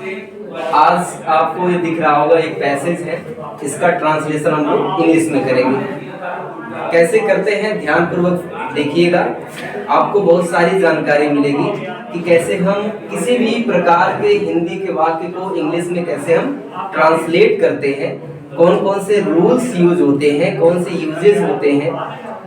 आज आपको ये दिख रहा होगा एक पैसेज है, इसका ट्रांसलेशन हम लोग इंग्लिश में करेंगे। कैसे करते हैं ध्यान पूर्वक देखिएगा, आपको बहुत सारी जानकारी मिलेगी कि कैसे हम किसी भी प्रकार के हिंदी के वाक्य को इंग्लिश में कैसे हम ट्रांसलेट करते हैं, कौन कौन से रूल्स यूज होते हैं, कौन से यूजेस होते हैं,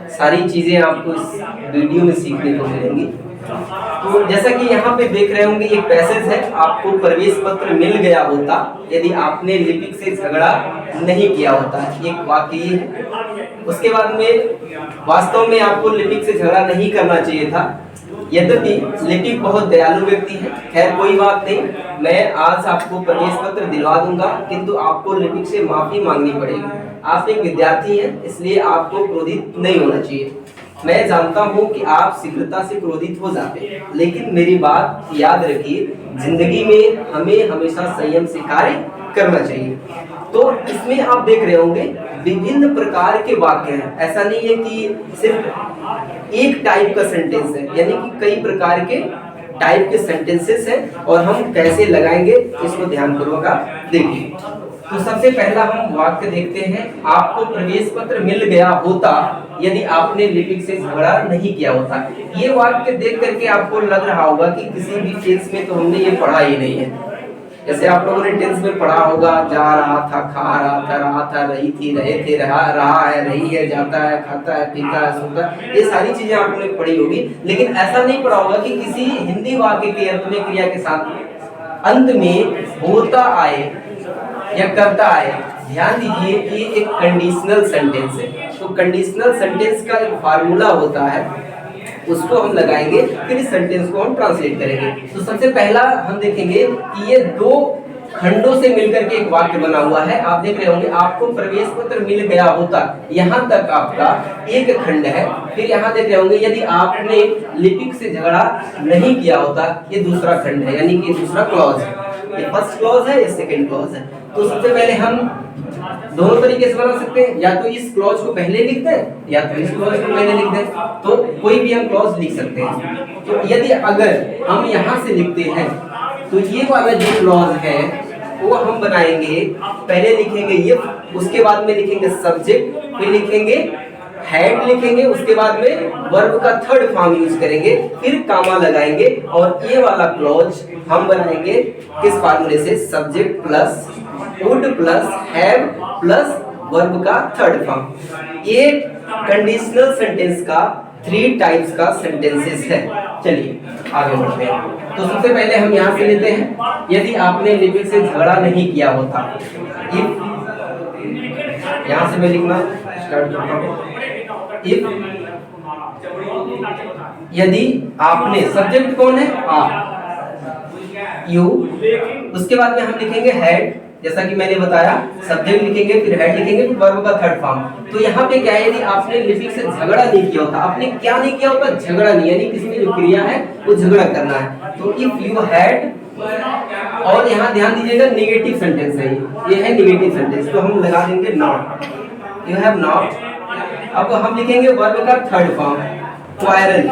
सारी चीजें आपको इस वीडियो में सीखने को मिलेंगी। तो जैसा कि यहाँ पे देख रहे होंगे एक पैसेज है, आपको प्रवेश पत्र मिल गया होता यदि आपने लिपिक से झगड़ा नहीं किया होता, एक वाक्य है। उसके बाद में वास्तव में आपको लिपिक से झगड़ा नहीं करना चाहिए था, यद्यपि लिपिक बहुत दयालु व्यक्ति है। खैर कोई बात नहीं, मैं आज आपको प्रवेश पत्र दिलवा दूंगा, किंतु आपको लिपिक से माफी मांगनी पड़ेगी। आप एक विद्यार्थी हैं, इसलिए आपको क्रोधित नहीं होना चाहिए। मैं जानता हूं कि आप शीघ्रता से क्रोधित हो जाते हैं, लेकिन मेरी बात याद रखिए, जिंदगी में हमें हमेशा संयम से कार्य करना चाहिए। तो इसमें आप देख रहे होंगे विभिन्न प्रकार के वाक्य हैं, ऐसा नहीं है कि सिर्फ एक टाइप का सेंटेंस है, यानी कि कई प्रकार के टाइप के सेंटेंसेस हैं और हम कैसे लगाएंगे इसको ध्यानपूर्वक आप देखिए। तो सबसे पहला हम वाक्य देखते हैं, आपको प्रवेश पत्र मिल गया होता यदि आपने लिपिक से झगड़ा नहीं किया होता। ये वाक्य देख करके आपको लग रहा होगा कि किसी भी टेंस में तो हमने ये पढ़ा ही नहीं है। जैसे आप लोगों ने टेंस में पढ़ा होगा, जा रहा था, खा रहा था, रही थी, रहे थे, रहा है, रही है, जाता है, खाता है, पीता है, सोता है, ये सारी चीजें आपने पढ़ी होगी। लेकिन ऐसा नहीं पढ़ा होगा कि किसी हिंदी वाक्य के अंत में क्रिया के साथ अंत में होता आए या करता आए। ध्यान दीजिए कि एक कंडीशनल सेंटेंस है, तो कंडीशनल सेंटेंस का एक फार्मूला होता है, उसको हम लगाएंगे, फिर इस सेंटेंस को हम ट्रांसलेट करेंगे। तो सबसे पहला हम देखेंगे कि ये दो खंडों से मिलकर के एक वाक्य बना हुआ है। आप देख रहे होंगे, आपको प्रवेश पत्र मिल गया होता, यहाँ तक आपका एक खंड है। फिर यहाँ देख रहे होंगे, यदि आपने लिपिक से झगड़ा नहीं किया होता, ये दूसरा खंड है, यानी कि दूसरा क्लॉज है। ये फर्स्ट क्लॉज है, ये सेकंड क्लॉज है। तो सबसे पहले हम दोनों तरीके से बना सकते हैं, या तो इस क्लॉज को पहले लिख दें या तो इस क्लॉज को पहले लिख दें, तो कोई भी हम क्लॉज लिख सकते हैं। तो यदि अगर हम यहाँ से लिखते हैं तो ये वाला जो क्लॉज है वो हम बनाएंगे, पहले लिखेंगे ये, उसके बाद में लिखेंगे सब्जेक्ट, फिर लिखेंगे हेड लिखेंगे, उसके बाद में वर्ब का थर्ड फॉर्म यूज करेंगे, फिर कामा लगाएंगे और ये वाला क्लॉज हम बनाएंगे किस फार्मूले से, subject plus would plus have plus verb का थर्ड फॉर्म। ये कंडीशनल सेंटेंस का 3 टाइप्स का सेंटेंसेस है। चलिए आगे बढ़ते हैं। तो सबसे पहले हम यहाँ से लेते हैं, यदि आपने लिपिक से झगड़ा नहीं किया होता, यहाँ से मैं लिखना स्टार्ट करता हूँ। यदि आपने, सब्जेक्ट कौन है, आप, यू, उसके बाद में हम लिखेंगे हेड, जैसा कि मैंने बताया, सब्जेक्ट लिखेंगे, फिर हेड लिखेंगे, फिर वर्ब का थर्ड फॉर्म। तो यहाँ पे क्या है, यदि आपने लिपिक से झगड़ा नहीं किया होता, आपने क्या नहीं किया होता, झगड़ा नहीं, यानी किसी में जो क्रिया है वो झगड़ा करना है। तो इफ यू हैड, और यहाँ ध्यान दीजिएगा नेगेटिव सेंटेंस है, ये है नेगेटिव सेंटेंस, तो हम लगा देंगे नॉट, यू हैव नॉट। अब हम लिखेंगे वर्ब का थर्ड फॉर्म, क्वारल,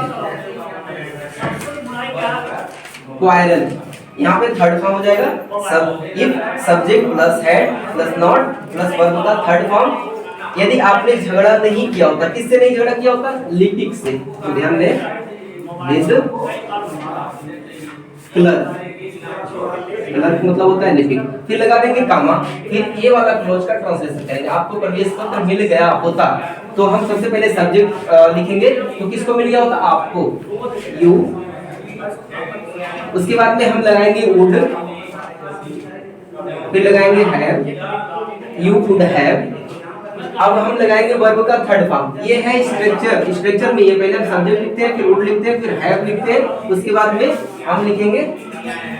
क्वारल, यहाँ पे थर्ड फॉर्म हो जाएगा, if subject plus head plus not plus verb का थर्ड फॉर्म। यदि आपने झगड़ा नहीं किया होता, किससे नहीं झगड़ा किया होता, लिपिक से, तो ध्यान दें, विद क्लर्क, क्लर्क मतलब होता है लिपिक, फिर लगा देंगे कामा, फिर ये वाला क्लॉज का ट्रांसलेशन करेंगे। आपको प्रवेश पत्र मिल गया होता, तो हम सबसे पहले सब्जेक्ट लिखेंगे, तो किसको मिल गया होता, आपको, यू, उसके बाद में हम लगाएंगे वुड, फिर लगाएंगे हैव, यू वुड हैव। अब हम लगाएंगे वर्ब का थर्ड फॉर्म, ये है स्ट्रक्चर, स्ट्रक्चर में ये पहले हम सब्जेक्ट लिखते हैं, फिर वुड लिखते हैं, फिर हैव लिखते हैं, उसके बाद में हम लिखेंगे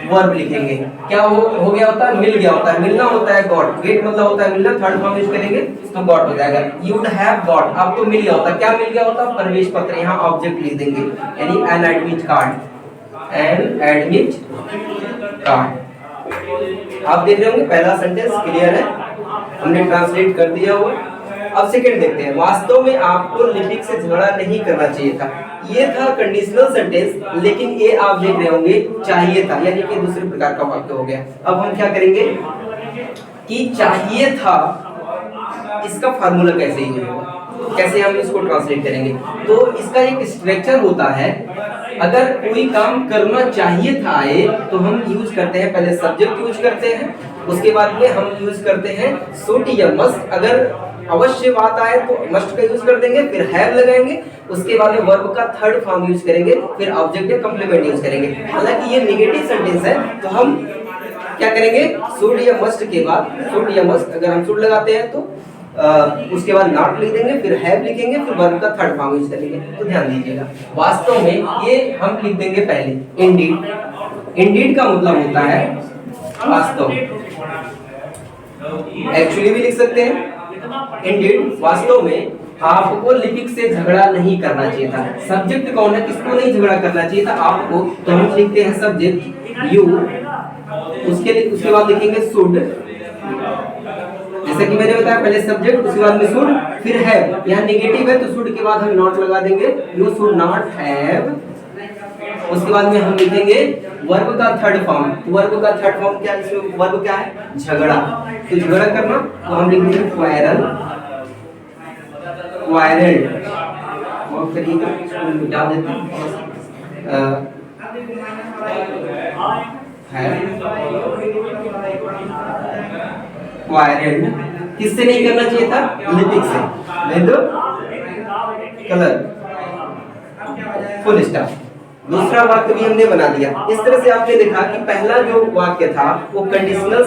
वर्ब लिखेंगे। क्या हो गया होता है, मिल गया होता है, मिलना होता है गॉट, गेट मतलब होता है मिलना, थर्ड फॉर्म यूज करेंगे तो गॉट हो जाएगा, यू वुड हैव गॉट। आपको मिल गया होता, क्या मिल गया होता, प्रवेश पत्र, यहाँ ऑब्जेक्ट लिख देंगे, यानी an admit card, an admit card. आप देख रहे होंगे पहला सेंटेंस क्लियर है, हमने ट्रांसलेट कर दिया हुआ। अब सेकंड देखते हैं, वास्तव में आपको लिपिक से झगड़ा नहीं करना चाहिए था। ये था कंडीशनल सेंटेंस, लेकिन ये आप देख रहे होंगे चाहिए था, यानी कि दूसरे प्रकार का वाक्य हो गया। अब हम क्या करेंगे कि चाहिए था इसका फार्मूला कैसे यूज होगा, कैसे हम इसको ट्रांसलेट करेंगे। तो इसका एक स्ट्रक्चर होता है, अगर कोई काम करना चाहिए था आए तो हम यूज करते हैं, पहले सब्जेक्ट यूज करते हैं, उसके बाद में हम यूज करते हैं शुड या मस्ट। अगर अवश्य बात आए तो मस्ट का यूज कर देंगे, फिर हैव लगाएंगे, उसके बाद में वर्ब का थर्ड फॉर्म यूज करेंगे, फिर ऑब्जेक्ट या कॉम्प्लीमेंट यूज करेंगे। हालांकि ये नेगेटिव सेंटेंस है तो हम क्या करेंगे, शुड या मस्ट के बाद, शुड या मस्ट अगर हम शुड लगाते हैं तो उसके बाद नॉट लिख देंगे, फिर हैव लिखेंगे, फिर वर्ब का थर्ड फॉर्म यूज करेंगे। तो ध्यान दीजिएगा, वास्तव में ये हम लिख देंगे पहले इंडीड। इंडीड का मतलब होता है वास्तव, एक्चुअली भी लिख सकते हैं। इंडीड वास्तव में आपको लिपिक से झगड़ा नहीं करना चाहिए था। सब्जेक्ट कौन है, किसको नहीं झगड़ा करना चाहिए था, आपको। तो हम लिखते हैं सब्जेक्ट यू, उसके बाद लिखेंगे शुड, जैसे कि मैंने बताया पहले सब्जेक्ट, उसके बाद में शुड, फिर हैव। यहाँ नेगेटिव है तो शुड के बाद हम नॉट लगा देंगे, यू शुड नॉट हैव। उसके बाद में हम लिखेंगे वर्ब का थर्ड फॉर्म। वर्ब का थर्ड फॉर्म क्या, इसमें वर्ब क्या है, झगड़ा। तो झगड़ा करना तो हम लिखेंगे क्वारल, क्वारल। और करिएगा इसको मिटा देते हैं, क्वारल। किससे नहीं करना चाहिए था, लिपिक से। नहीं तो कलर, फुल स्टॉप। दूसरा वाक्य भी हमने बना दिया। इस तरह से आपने देखा कि पहला जो वाक्य था वो कंडीशनल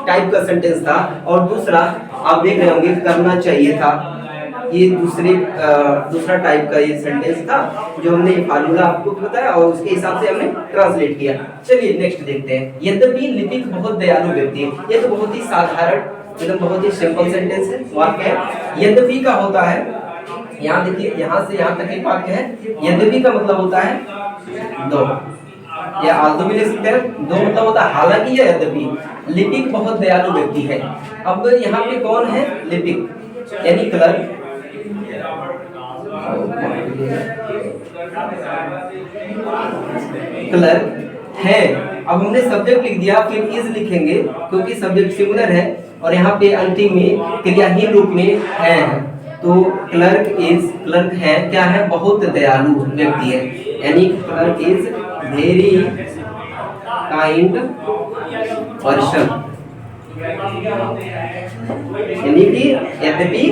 टाइप का सेंटेंस था, और दूसरा आप देख रहे होंगे करना चाहिए था, ये दूसरा टाइप का ये सेंटेंस था जो हमने फार्मूला आपको बताया और उसके हिसाब से हमने ट्रांसलेट किया। चलिए नेक्स्ट देखते हैं। यद्यपि लिपिक बहुत दयालु व्यक्ति है, ये तो बहुत ही साधारण, एकदम बहुत ही सिंपल सेंटेंस है, वाक्य है। यद्यपि का होता है, यहाँ देखिए, यहाँ से यहाँ तक एक वाक्य है। यद्यपि का मतलब होता है दो, या आल्दो भी ले सकते हैं। दो मतलब होता है हालांकि या यद्यपि। लिपिक बहुत दयालु व्यक्ति है। अब यहाँ पे कौन है, लिपिक यानी क्लर्क। क्लर्क है। अब हमने सब्जेक्ट लिख दिया, फिर इज लिखेंगे क्योंकि सब्जेक्ट सिंगुलर है, और यहाँ पे अंतिम में क्रियाहीन रूप में है। तो क्लर्क इज, क्लर्क है क्या है, बहुत दयालु व्यक्ति है, यानी clerk is very kind person. यानी कि यद्यपि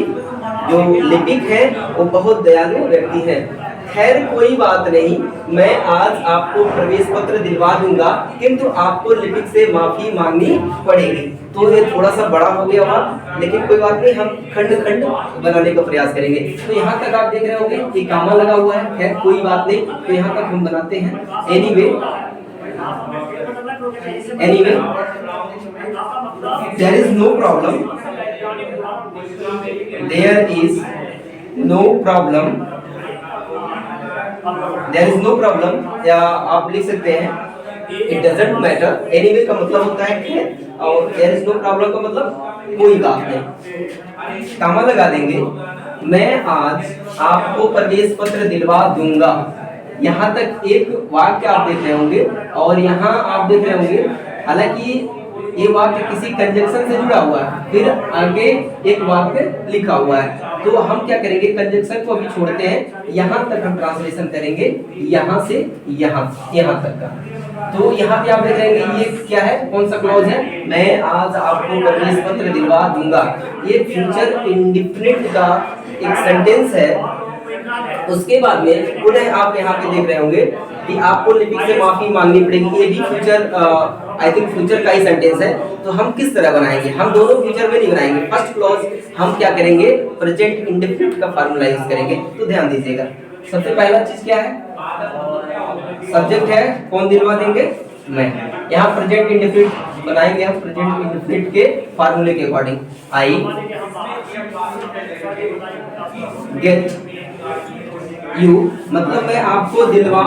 जो लिपिक है वो बहुत दयालु व्यक्ति है। खैर कोई बात नहीं, मैं आज आपको प्रवेश पत्र दिलवा दूंगा, किंतु आपको लिपिक से माफी मांगनी पड़ेगी। तो ये थोड़ा सा बड़ा हो गया हुआ, लेकिन कोई बात नहीं, हम खंड खंड बनाने का प्रयास करेंगे। तो यहाँ तक आप देख रहे होंगे कि कामा लगा हुआ है, खैर कोई बात नहीं, तो यहाँ तक हम बनाते हैं। Anyway, anyway there is no problem, there is no problem, there is no problem, या आप लिख सकते हैं इट डजंट मैटर। एनीवे का मतलब होता है कि, और देयर इज नो प्रॉब्लम का मतलब कोई बात नहीं, कामा लगा देंगे। मैं आज आपको प्रवेश पत्र दिलवा दूंगा। यहाँ तक एक वाक्य आप देख रहे होंगे, और यहाँ आप देख रहे होंगे हालांकि ये वाक्य किसी कंजंक्शन से जुड़ा हुआ है, फिर आगे एक वाक्य लिखा हुआ है। तो हम क्या करेंगे, कंजंक्शन को अभी छोड़ते हैं, यहाँ तक हम ट्रांसलेशन करेंगे, यहाँ से यहाँ तक का। तो यहाँ पे आप देख रहे हैं ये क्या है, कौन सा क्लॉज है, मैं आज आपको प्रवेश पत्र दिलवा दूंगा। ये फ्यूचर इंडेफिनिट का एक सेंटेंस है। उसके बाद में पुनः आप यहाँ पे देख रहे होंगे कि आपको लिपिक से माफी मांगनी पड़ेगी। ये भी फ्यूचर, आई थिंक फ्यूचर का ही सेंटेंस है। तो हम किस तरह बनाएंगे, हम दोनों फ्यूचर में नहीं बनाएंगे। फर्स्ट क्लॉज हम क्या करेंगे, प्रेजेंट इंडेफिनिट का फार्मूला यूज करेंगे। तो ध्यान दीजिएगा, सबसे पहला चीज क्या है, सब्जेक्ट है, कौन दिलवा देंगे, मैं। यहाँ प्रेजेंट इंडेफिनिट बनाएंगे हम, प्रेजेंट इंडेफिनिट के फार्मूले के अकॉर्डिंग। आई गेट यू, मतलब मैं आपको दिलवा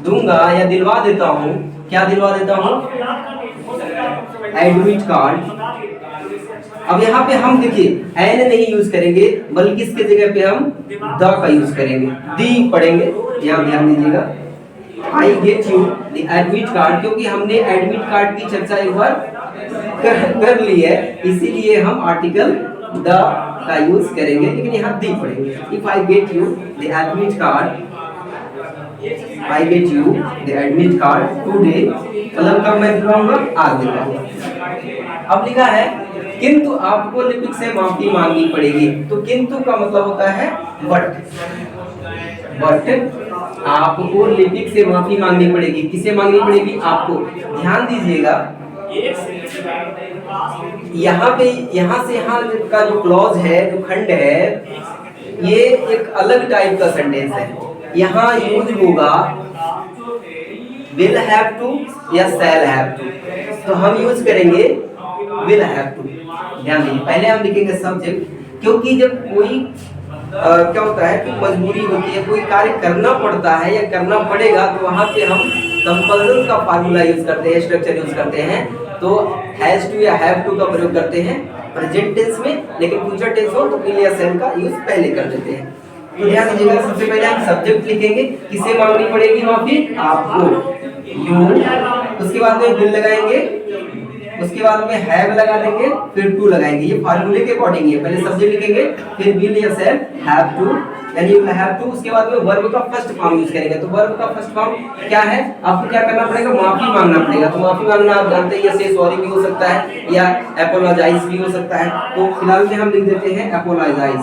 दूंगा या दिलवा देता हूँ। क्या दिलवा देता हूँ, एडमिट कार्ड, अब यहाँ पे हम देखिए एन नहीं यूज करेंगे, बल्कि इसके जगह पे हम द का यूज करेंगे, दी पढ़ेंगे। यहाँ ध्यान दीजिएगा, I get you the admit card, क्योंकि हमने एडमिट कार्ड की चर्चा एक बार कर ली है, इसीलिए हम आर्टिकल द का यूज करेंगे, लेकिन यहाँ दी पढ़ेंगे। If I get you the admit card, I get you the admit card today, मतलब कब मैं दिखाऊंगा, आज दिखाऊंगा। अब लिखा है किंतु आपको लिपिक से माफी मांगनी पड़ेगी, तो किंतु का मतलब होता है बट आपको लिपिक से माफी मांगनी पड़ेगी। किसे मांगनी पड़ेगी? आपको। ध्यान दीजिएगा, यहाँ से यहाँ का जो क्लॉज है, जो खंड है, ये एक अलग टाइप का सेंटेंस है। यहाँ यूज होगा विल हैव टू या शैल हैव टू, तो हम यूज करेंगे विल हैव टू। ध्यान दीजिए, पहले हम लिखेंगे सब्जेक्ट, क्योंकि जब कोई क्या होता है कि मजबूरी होती है, कोई कार्य करना पड़ता है या करना पड़ेगा, तो वहां पे हम कंपल्सन का फार्मूला यूज करते हैं, स्ट्रक्चर यूज करते हैं। तो हैज टू या हैव टू का प्रयोग करते हैं प्रेजेंट टेंस में, लेकिन फ्यूचर टेंस हो तो विल या शैल का यूज पहले कर देते हैं। तो ध्यान दीजिएगा, सबसे पहले हम सब्जेक्ट लिखेंगे, किसे मांगनी पड़ेगी माफी? आपको, यू। उसके बाद में विल लगाएंगे, उसके बाद में हैव लगा देंगे, फिर टू लगाएंगे। ये फार्मूले के अकॉर्डिंग है, पहले सब्जेक्ट लिखेंगे, फिर विल या शैल, हैव टू, यानी यू हैव टू। उसके बाद में वर्ब का फर्स्ट फॉर्म यूज करेंगे। तो वर्ब का फर्स्ट फॉर्म क्या है? आपको क्या करना पड़ेगा? माफी मांगना पड़ेगा। तो माफी मांगना आप जानते हैं, या से सॉरी भी हो सकता है या अपोलोजाइज भी हो सकता है। तो फिलहाल में हम लिख देते हैं अपोलोजाइज,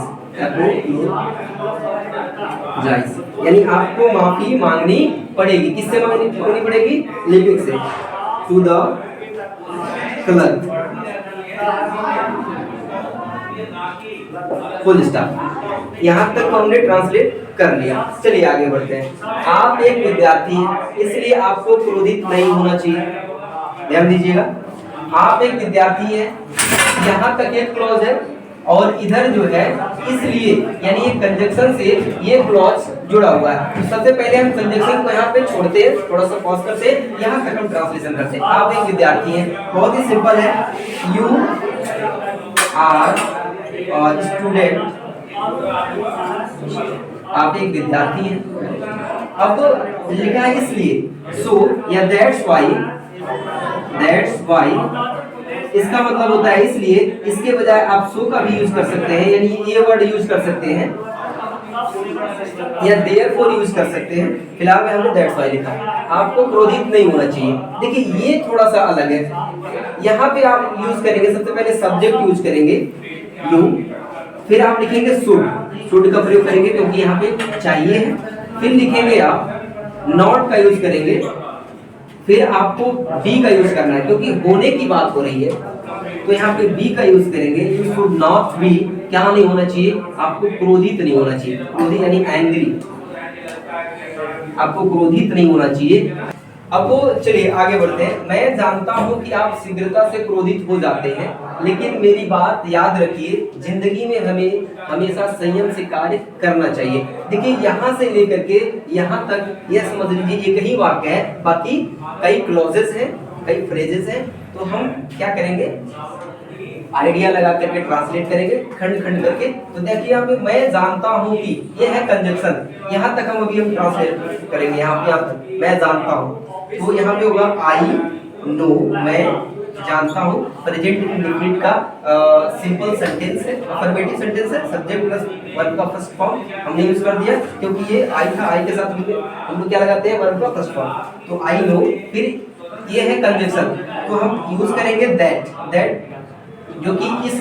यानी आपको माफी मांगनी पड़ेगी। किससे मांगनी पड़ेगी? लिपिक से। To the clerk, full stop. यहाँ तक हमने ट्रांसलेट कर लिया। चलिए आगे बढ़ते हैं। आप एक विद्यार्थी हैं, इसलिए आपको क्रोधित नहीं होना चाहिए। ध्यान दीजिएगा, आप एक विद्यार्थी हैं, यहाँ तक एक क्लॉज है, और इधर जो है इसलिए, यानी ये कंजक्शन से ये क्लॉज जुड़ा हुआ है। तो सबसे पहले हम कंजक्शन को यहाँ पे छोड़ते हैं, थोड़ा सा पॉज करते हैं, यहाँ तक हम ट्रांसलेशन करते हैं। आप एक विद्यार्थी हैं, बहुत ही सिंपल है, यू आर स्टूडेंट, आप एक विद्यार्थी हैं। अब लिखा है इसलिए, सो या दैट्स वाई, इसका मतलब होता है इसलिए। इसके बजाय आप सो का भी यूज कर सकते हैं, यानी ये वर्ड यूज कर सकते हैं, या देयरफॉर यूज कर सकते हैं। फिलहाल में हमने दैट्स व्हाई लिखा। आपको क्रोधित नहीं होना चाहिए। देखिए ये थोड़ा सा अलग है, यहाँ पे आप यूज करेंगे, सबसे पहले सब्जेक्ट यूज करेंगे यू, फिर आप लिखेंगे शुड का प्रयोग करेंगे क्योंकि यहाँ पे चाहिए है, फिर लिखेंगे आप नॉट का यूज करेंगे, फिर आपको बी का यूज करना है क्योंकि होने की बात हो रही है, तो यहाँ पे बी का यूज करेंगे। यू शुड नॉट बी, क्या नहीं होना चाहिए? आपको क्रोधित नहीं होना चाहिए। क्रोधित यानी एंग्री, आपको क्रोधित नहीं होना चाहिए। अब वो चलिए आगे बढ़ते हैं। मैं जानता हूँ कि आप शीघ्रता से क्रोधित हो जाते हैं, लेकिन मेरी बात याद रखिए, जिंदगी में हमें हमेशा संयम से कार्य करना चाहिए। देखिए यहाँ से लेकर के यहाँ तक यह समझ लीजिए एक ही वाक्य है, बाकी कई क्लॉजेस हैं, कई फ्रेजेस हैं। तो हम क्या करेंगे? आइडिया लगा करके ट्रांसलेट करेंगे, खंड खंड करके। तो देखिए यहाँ पे मैं जानता हूँ कि ये है कंजक्शन, यहाँ तक हम अभी ट्रांसलेट करेंगे। यहाँ पे मैं जानता हूँ, तो यहाँ पे होगा आई नो, मैं जानता हूँ। प्रेजेंट इंडेफिनिट का सिंपल सेंटेंस है, अफर्मेटिव सेंटेंस है, सब्जेक्ट प्लस वर्ब का फर्स्ट फॉर्म हमने यूज कर दिया क्योंकि ये आई था, आई के साथ हम लोग क्या लगाते हैं? वर्ब का फर्स्ट फॉर्म। तो आई नो, फिर ये है कंजक्शन, तो हम यूज करेंगे दैट, जो कि इस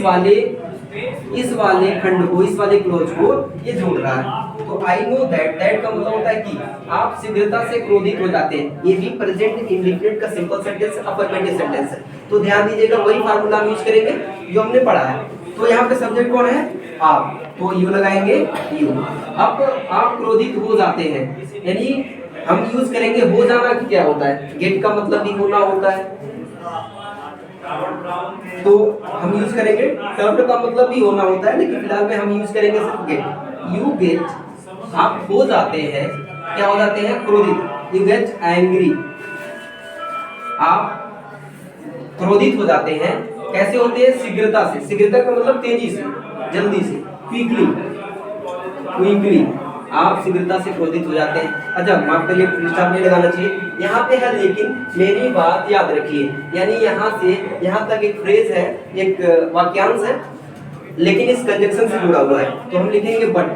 वाले खंड को, इस वाले क्लोज को ये जोड़ रहा है। तो आई नो दैट का मतलब होता है कि आप शीघ्रता से क्रोधित हो जाते हैं। ये भी प्रेजेंट इंडेफिनिट का सिंपल सेंटेंस, अफर्मेटिव सेंटेंस है। तो ध्यान दीजिएगा, वही फार्मूला हम यूज करेंगे जो हमने पढ़ा है। तो यहाँ पे सब्जेक्ट कौन है? आप, तो यू लगाएंगे यू। अब आप क्रोधित हो जाते हैं, यानी हम यूज करेंगे हो जाना कि क्या होता है? गेट का मतलब भी होना होता है, तो हम यूज करेंगे टर्न का मतलब भी होना होता है, लेकिन फिलहाल में हम यूज करेंगे सिर्फ गेट। यू गेट, आप हो जाते हैं, क्या हो जाते हैं? क्रोधित। यू गेट एंग्री, आप क्रोधित हो जाते हैं। कैसे होते हैं? शीघ्रता से। शीघ्रता का मतलब तेजी से, जल्दी से, क्विकली, क्विकली आप शीघ्रता से क्रोधित हो जाते हैं। अच्छा माफ करिए, फुल स्टॉप नहीं लगाना चाहिए यहाँ पे है, लेकिन मेरी बात याद रखिए। यानी यहाँ से यहाँ तक एक फ्रेज है, एक वाक्यांश है, लेकिन इस कंजक्शन से जुड़ा हुआ है, तो हम लिखेंगे बट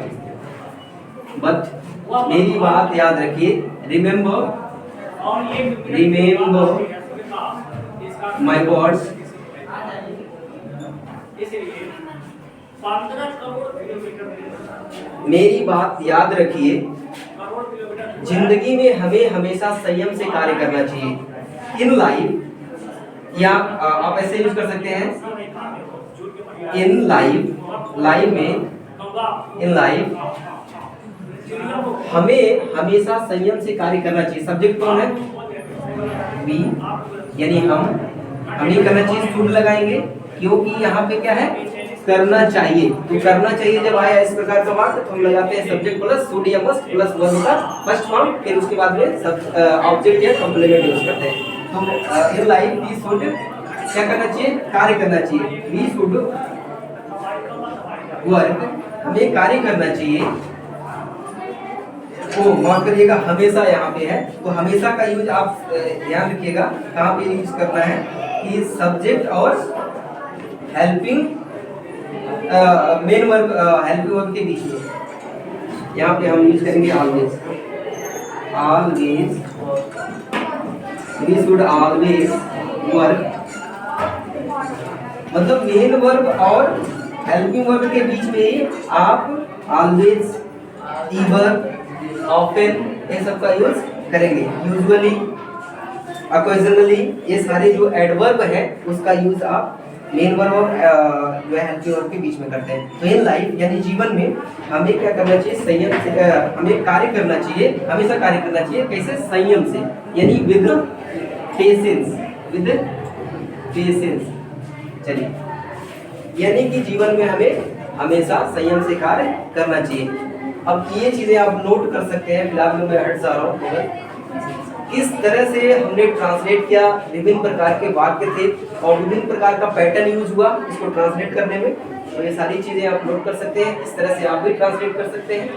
मेरी बात याद रखिए। रिमेम्बर माई वर्ड्स, मेरी बात याद रखिए। जिंदगी में हमें हमेशा संयम से कार्य करना चाहिए। इन लाइफ, या आप ऐसे यूज कर सकते हैं, इन लाइफ में, इन लाइफ हमें हमेशा संयम से कार्य करना चाहिए। सब्जेक्ट कौन है? वी, यानी हम ही करना चाहिए। शुड लगाएंगे क्योंकि यहाँ पे क्या है? करना चाहिए। तो करना चाहिए जब आया इस प्रकार का वाक्य तो हम लगाते हैं सब्जेक्ट प्लस शुड या मस्ट प्लस वर्ब का फर्स्ट फॉर्म, फिर उसके बाद में सब ऑब्जेक्ट या कॉम्प्लीमेंट यूज करते हैं। तो इन लाइफ वी शुड क्या करना चाहिए? कार्य करना चाहिए। वी शुड वर्क, हमें कार्य करना चाहिए। ओ माफ करिएगा, हमेशा यहाँ पे है, तो हमेशा का यूज आप ध्यान रखिएगा कहाँ पे यूज करना है कि सब्जेक्ट और helping main verb, helping verb के बीच में यहाँ पे हम यूज करेंगे always. Always we should always work, मतलब मेन वर्ब और हेल्पिंग वर्ब के बीच में आप ऑलवेज, ईवर, ऑफन ये सब का यूज करेंगे। यूजुअली, ओकेजनली, ये सारे जो एडवर्ब है उसका यूज आप मेन वर्ब और जो है हेल्पिंग वर्ब के बीच में करते हैं। तो इन लाइफ यानी जीवन में हमें क्या करना चाहिए? संयम से हमें कार्य करना चाहिए, हमेशा कार्य करना चाहिए। कैसे? संयम से, यानी विद पेशेंस, विद पेशेंस। चलिए, यानी कि जीवन में हमें हमेशा संयम से कार्य करना चाहिए। अब ये चीजें आप नोट कर सकते हैं। फिलहाल मैं हट जा रहा हूँ। इस तरह से हमने ट्रांसलेट किया, विभिन्न प्रकार के वाक्य थे और विभिन्न प्रकार का पैटर्न यूज हुआ इसको ट्रांसलेट करने में। तो ये सारी चीजें आप नोट कर सकते हैं। इस तरह से आप भी ट्रांसलेट कर सकते हैं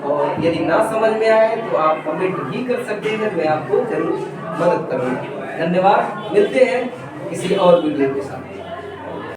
और यदि ना समझ में आए तो आप कमेंट भी कर सकते हैं, मैं आपको जरूर मदद करूँगा। धन्यवाद, मिलते हैं किसी और वीडियो के साथ।